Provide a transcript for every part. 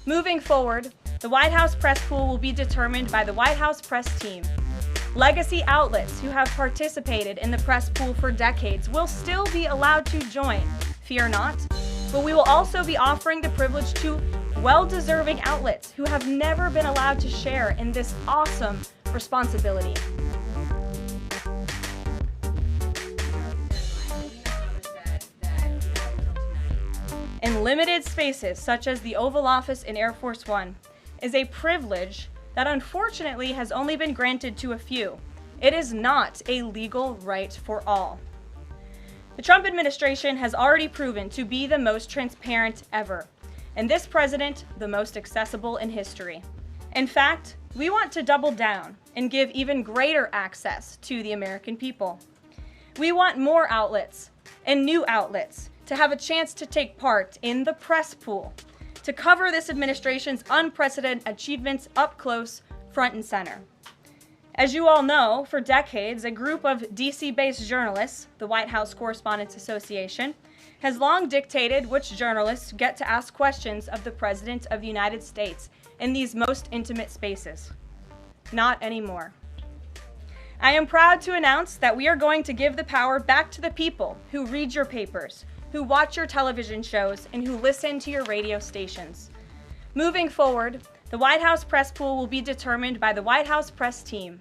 Moving forward, the White House press pool will be determined by the White House press team. Legacy outlets who have participated in the press pool for decades will still be allowed to join, fear not, but we will also be offering the privilege to well-deserving outlets who have never been allowed to share in this awesome responsibility. In limited spaces, such as the Oval Office in Air Force One, is a privilege that unfortunately has only been granted to a few. It is not a legal right for all. The Trump administration has already proven to be the most transparent ever, and this president the most accessible in history. In fact, we want to double down and give even greater access to the American people. We want more outlets and new outlets to have a chance to take part in the press pool, to cover this administration's unprecedented achievements up close, front and center. As you all know, for decades, a group of DC-based journalists, the White House Correspondents Association, has long dictated which journalists get to ask questions of the President of the United States in these most intimate spaces. Not anymore. I am proud to announce that we are going to give the power back to the people who read your papers, who watch your television shows, and who listen to your radio stations. Moving forward, the White House press pool will be determined by the White House press team.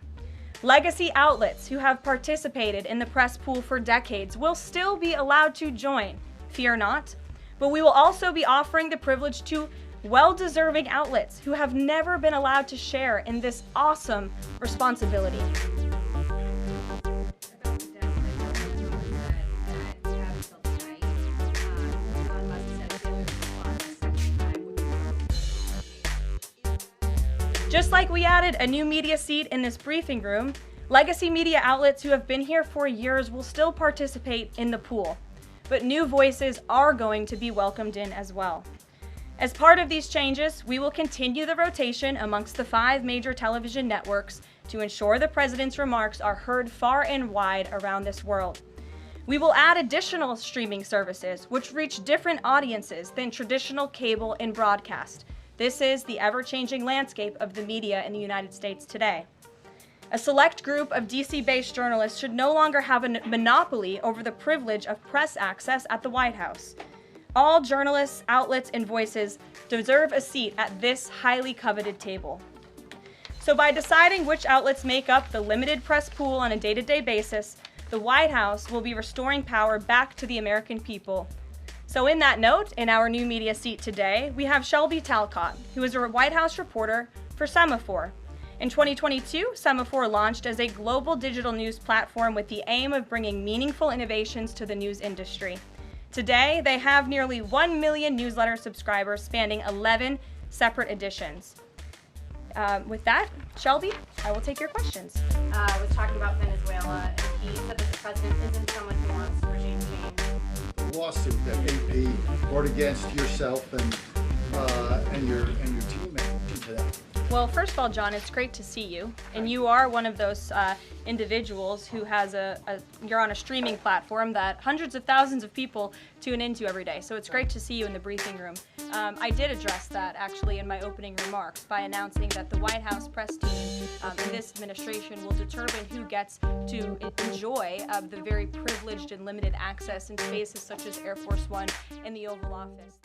Legacy outlets who have participated in the press pool for decades will still be allowed to join, fear not, but we will also be offering the privilege to well-deserving outlets who have never been allowed to share in this awesome responsibility. Just like we added a new media seat in this briefing room, legacy media outlets who have been here for years will still participate in the pool, but new voices are going to be welcomed in as well. As part of these changes, we will continue the rotation amongst the 5 major television networks to ensure the president's remarks are heard far and wide around this world. We will add additional streaming services which reach different audiences than traditional cable and broadcast. This is the ever-changing landscape of the media in the United States today. A select group of DC-based journalists should no longer have a monopoly over the privilege of press access at the White House. All journalists, outlets, and voices deserve a seat at this highly coveted table. So by deciding which outlets make up the limited press pool on a day-to-day basis, the White House will be restoring power back to the American people. So in that note, in our new media seat today, we have Shelby Talcott, who is a White House reporter for Semaphore. In 2022, Semaphore launched as a global digital news platform with the aim of bringing meaningful innovations to the news industry. Today, they have nearly 1 million newsletter subscribers spanning 11 separate editions. With that, Shelby, I will take your questions. I was talking about Venezuela, and he said that the president isn't someone who wants regime change. Lawsuit that AP brought against yourself and your team to that. Well, first of all, John, it's great to see you, and you are one of those individuals who has you're on a streaming platform that hundreds of thousands of people tune into every day. So it's great to see you in the briefing room. I did address that actually in my opening remarks by announcing that the White House press team in this administration will determine who gets to enjoy the very privileged and limited access in spaces such as Air Force One and the Oval Office.